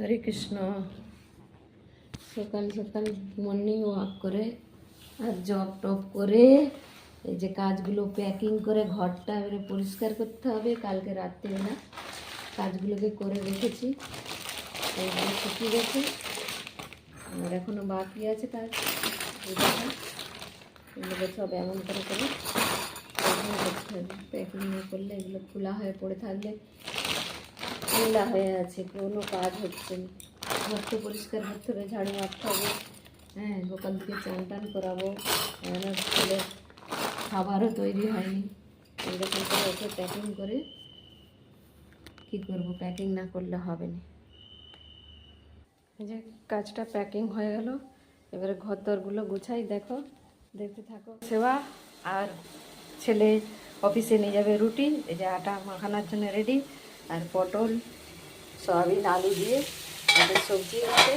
হরে কৃষ্ণ। সকাল সকাল morning walk করে আর জব টপ করে এই যে কাজগুলো প্যাকিং করে ঘরটা এবারে পরিষ্কার করতে হবে। কালকে রাত্রিবেলা কাজগুলোকে করে রেখেছি, এইগুলো শুকিয়ে গেছে আর এখনও বাকি আছে কাজ। এগুলো সব এমন করে করে প্যাকিং করতে হবে। প্যাকিং না করলে এগুলো খোলা হয়ে পড়ে থাকলে খোলা হয়ে আছে, কোনো কাজ হচ্ছে না। ঘরটা পরিষ্কার করতে হবে, ঝাড়ু মারতে হবে, হ্যাঁ গোপাল দিকে চান টান করাবো। আমার ছেলে খাবারও তৈরি হয়নি, এরকম করে ওকে প্যাকিং করে কী করবো, প্যাকিং না করলে হবে না। এই যে কাজটা প্যাকিং হয়ে গেল, এবারে ঘর দরগুলো গুছাই, দেখো দেখতে থাকো। সেবা আর ছেলে অফিসে নিয়ে যাবে রুটি, এই যে আটা মাখানোর জন্য রেডি, আর পটল সয়াবিন আলু দিয়ে আমাদের সবজি হচ্ছে।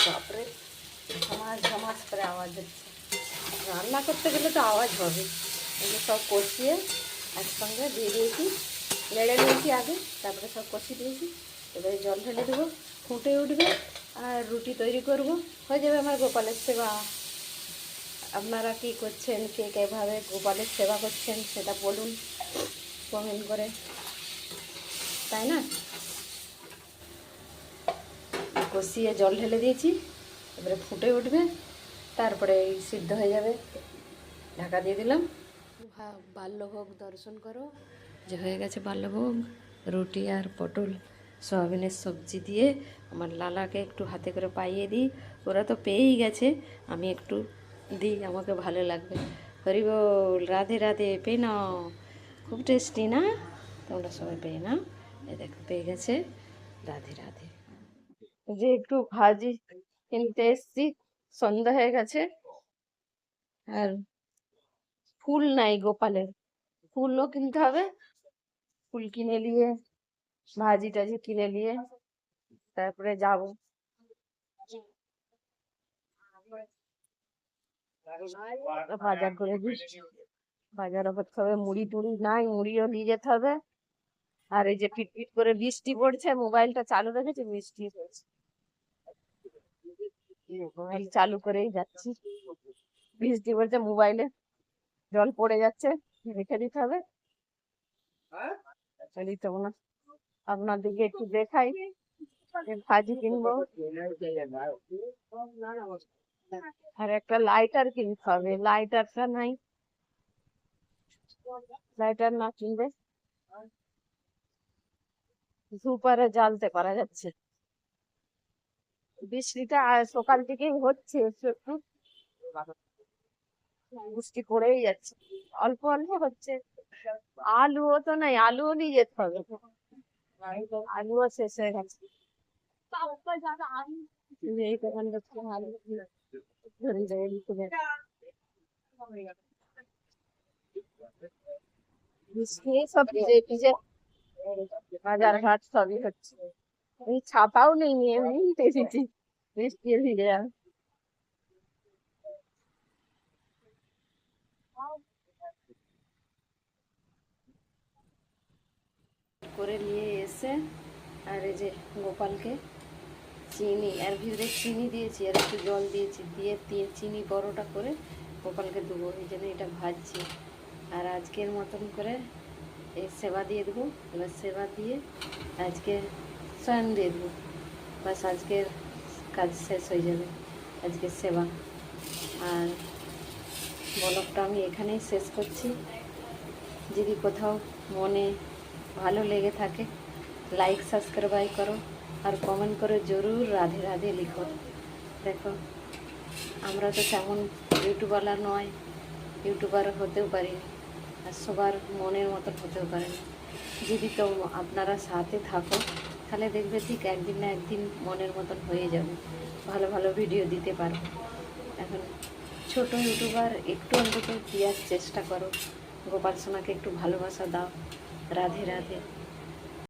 তারপরে ঝমাস ঝমাস করে আওয়াজ হচ্ছে, রান্না করতে গেলে তো আওয়াজ হবে। এগুলো সব কষিয়ে একসঙ্গে দিয়ে দিয়েছি, নেড়ে নিয়েছি আগে, তারপরে সব কষিয়ে দিয়েছি। এবারে জল ঢেলে দেবো, ফুটে উঠবে আর রুটি তৈরি করব, হয়ে যাবে আমার গোপালের সেবা। আপনারা কী করছেন, কে কীভাবে গোপালের সেবা করছেন সেটা বলুন কমেন্ট করে, তাই না? কষিয়ে জল ঢেলে দিয়েছি, এবারে ফুটে উঠবে, তারপরে সিদ্ধ হয়ে যাবে। ঢাকা দিয়ে দিলাম। বাল্যভোগ দর্শন করো, যে হয়ে গেছে বাল্যভোগ। রুটি আর পটল সয়াবিনের সবজি দিয়ে আমার লালাকে একটু হাতে করে পাইয়ে দিই। ওরা তো পেয়েই গেছে, আমি একটু দিই, আমাকে ভালো লাগবে। হরি বল, রাধে রাধে, পেয়ে নাও। খুব টেস্টি না? তোমরা সবাই পেয়ে নাও। এই দেখো পেয়ে গেছে, রাধে রাধে। যে একটু ভাজি কিনতে এসছি, সন্ধ্যা হয়ে গেছে আর ফুল নাই গোপালের, ফুলও কিনতে হবে। ফুল কিনে নিয়ে ভাজি টাজি কিনে নিয়ে তারপরে যাব। বাজার করে বাজারও করতে হবে, মুড়ি টুড়ি নাই, মুড়িও নিয়ে যেতে হবে। আর এই যে পিট পিট করে বৃষ্টি পড়ছে, মোবাইলটা চালু রেখেছি, বৃষ্টি পড়ছে, মোবাইল চালু করেই যাচ্ছি। বৃষ্টি পড়ছে, মোবাইলে জল পড়ে যাচ্ছে, রেখে দিতে হবে। দিতে না, আপনাদেরকে একটু দেখাই। ভাজি কিনবো আর একটা লাইটার কিনতে হবে, লাইটারটা নাই, লাইটার না কিনবে সুপারে জ্বালতে পারা যাচ্ছে। বৃষ্টিটা সকাল থেকেই হচ্ছে, একটু একটু বৃষ্টি পড়েই যাচ্ছে, অল্প অল্প হচ্ছে। আলুও তো নাই, আলুও নিয়ে যেতে হবে, আলুও শেষ হয়ে গেছে। এই দোকানটা আলু ধরে যায়, বৃষ্টি সব ভিজে ভিজে বাজার ঘাট সবই হচ্ছে। এই ছাতাও নেই, এমনি এসেছি, বৃষ্টি ভিজে যাবে। করে নিয়ে এসে আর এই যে গোপালকে চিনি, এর ভিতরে চিনি দিয়েছি আর একটু জল দিয়েছি, দিয়ে চিনি বড়টা করে গোপালকে দেবো, এই জন্য এটা ভাজছি। আর আজকের মতন করে এই সেবা দিয়ে দেবো। এবার সেবা দিয়ে আজকে শয়ন দিয়ে দেবো, বাস আজকের কাজ শেষ হয়ে যাবে, আজকের সেবা। আর ব্লগটা আমি এখানেই শেষ করছি। যদি কোথাও মনে ভালো লেগে থাকে লাইক সাবস্ক্রাইব করো আর কমেন্ট করে জরুর রাধে রাধে লিখো। দেখো আমরা তো তেমন ইউটিউবাররা নয়, ইউটিউবার হতেও পারি আর সবার মনের মতন হতেও পারে না। যদি তো আপনারা সাথে থাকো তাহলে দেখবে ঠিক একদিন না একদিন মনের মতন হয়ে যাবে, ভালো ভালো ভিডিও দিতে পারবো। এখন ছোট ইউটিউবার, একটু অন্তত দেওয়ার চেষ্টা করো, গোপাল সোনাকে একটু ভালোবাসা দাও। রাধে রাধে।